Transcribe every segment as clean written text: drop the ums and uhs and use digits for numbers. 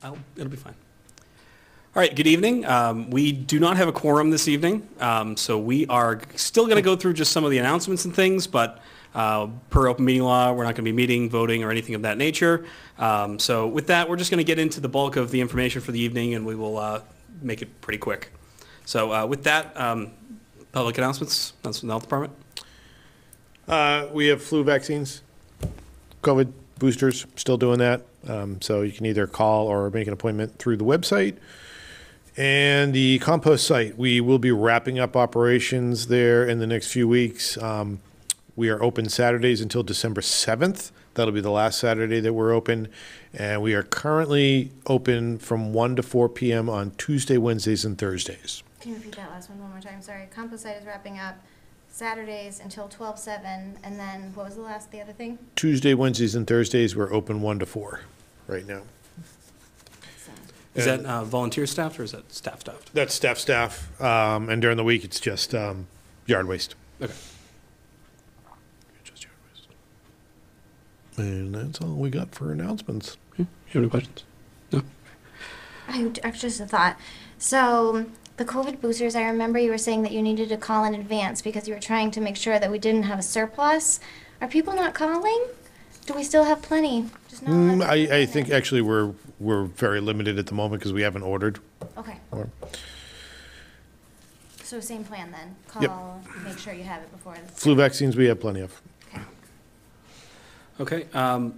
It'll be fine. All right, good evening. We do not have a quorum this evening, so we are still going to go through just some of the announcements and things, but per open meeting law, we're not going to be meeting, voting, or anything of that nature. So with that, we're just going to get into the bulk of the information for the evening, and we will make it pretty quick. So with that, public announcements, that's from the health department. We have flu vaccines, COVID boosters, still doing that. So you can either call or make an appointment through the website. And the compost site, we will be wrapping up operations there in the next few weeks. We are open Saturdays until December 7th. That'll be the last Saturday that we're open. And we are currently open from 1 to 4 p.m. on Tuesday, Wednesdays, and Thursdays. Can you repeat that last one more time? Sorry. Compost site is wrapping up Saturdays until 12/7. And then what was the other thing? Tuesday, Wednesdays, and Thursdays, we're open 1 to 4 right now. Is that volunteer staffed or is that staff staffed? That's staff. And during the week, it's just yard waste. Okay. Just yard waste. And that's all we got for announcements. You have any questions? No? I just a thought. So the COVID boosters, I remember you were saying that you needed to call in advance because you were trying to make sure that we didn't have a surplus. Are people not calling? Do we still have plenty? Just not I think actually we're very limited at the moment because we haven't ordered. Okay. Or, So same plan then. Call, Yep. make sure you have it before. flu vaccines we have plenty of. Okay. Okay.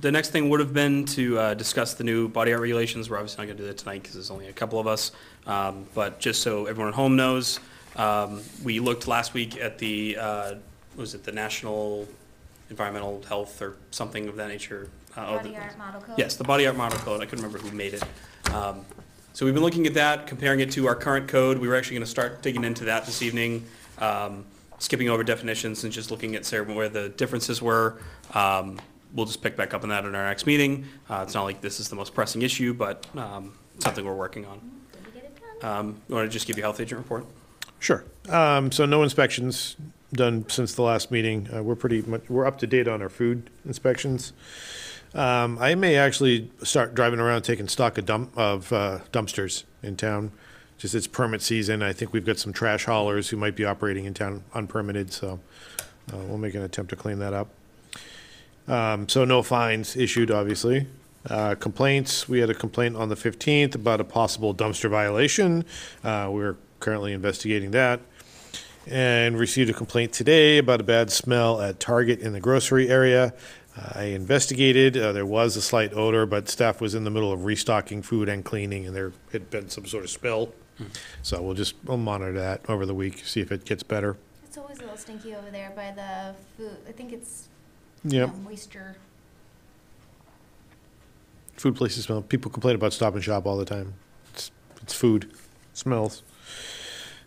The next thing would have been to discuss the new body art regulations. We're obviously not going to do that tonight because there's only a couple of us. But just so everyone at home knows, we looked last week at the, was it the National Environmental Health or something of that nature? Body art model code? Yes, the body art model code. I couldn't remember who made it. So we've been looking at that, comparing it to our current code. We were actually going to start digging into that this evening, skipping over definitions and just looking at where the differences were. We'll just pick back up on that in our next meeting. It's not like this is the most pressing issue, but something we're working on. Did we get it done? You want to just give your health agent report? Sure. So no inspections done since the last meeting. We're up to date on our food inspections. I may actually start driving around taking stock of dumpsters in town. Just it's permit season. I think we've got some trash haulers who might be operating in town unpermitted, so we'll make an attempt to clean that up. So no fines issued, obviously. Complaints, we had a complaint on the 15th about a possible dumpster violation. We're currently investigating that. And received a complaint today about a bad smell at Target in the grocery area. I investigated. There was a slight odor, but staff was in the middle of restocking food and cleaning, and there had been some sort of spill. So we'll monitor that over the week, see if it gets better. It's always a little stinky over there by the food. I think it's Yep. moisture. Food places smell. People complain about Stop and Shop all the time. It's food. It smells.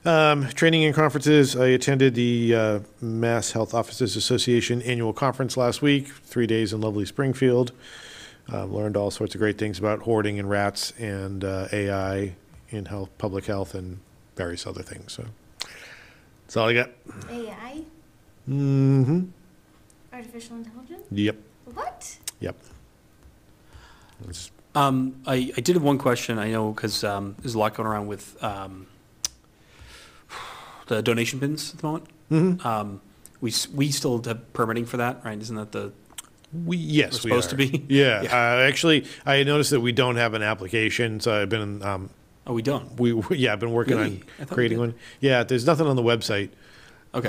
Training and conferences. I attended the Mass Health Officers Association annual conference last week, 3 days in lovely Springfield. Learned all sorts of great things about hoarding and rats and AI in health, public health, and various other things. So that's all I got. AI? Mm-hmm. Artificial intelligence? Yep. What? Yep. It's- I did have one question. I know because there's a lot going around with the donation bins at the moment. Mhm. We still have permitting for that, right? Isn't that the Yes, we're supposed to be? Yeah. Yeah. Actually, I noticed that we don't have an application, so I've been Oh, we don't. I've been working Really? I on thought we creating did. one. Yeah, there's nothing on the website. Okay.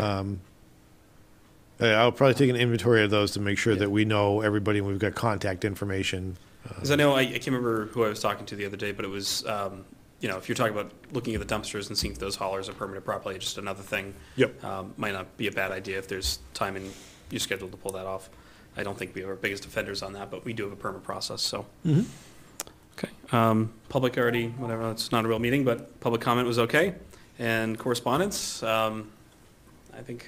I'll probably take an inventory of those to make sure Yeah. that we know everybody and we've got contact information. Because I know I can't remember who I was talking to the other day, but it was if you're talking about looking at the dumpsters and seeing if those haulers are permitted properly, just another thing. Yep. Might not be a bad idea if there's time in your schedule to pull that off. I don't think we are our biggest offenders on that, but we do have a permit process. So. Mm-hmm. Okay. Public already, whatever. It's not a real meeting, but public comment was okay, and correspondence. I think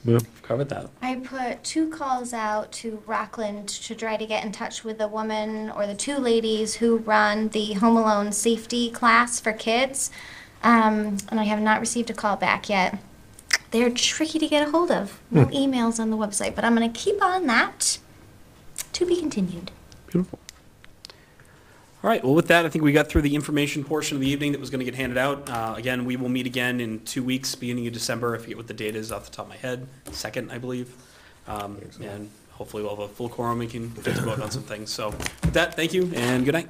Yeah. we've covered that. I put 2 calls out to Rockland to try to get in touch with the woman or the 2 ladies who run the Home Alone safety class for kids. And I have not received a call back yet. They're tricky to get a hold of. No emails on the website, but I'm going to keep on that. To be continued. Beautiful. All right, well, with that, I think we got through the information portion of the evening that was going to get handed out. Again, we will meet again in 2 weeks, beginning of December. I forget what the date is off the top of my head, 2nd, I believe. And hopefully we'll have a full quorum and can get to vote on some things. So with that, thank you and good night.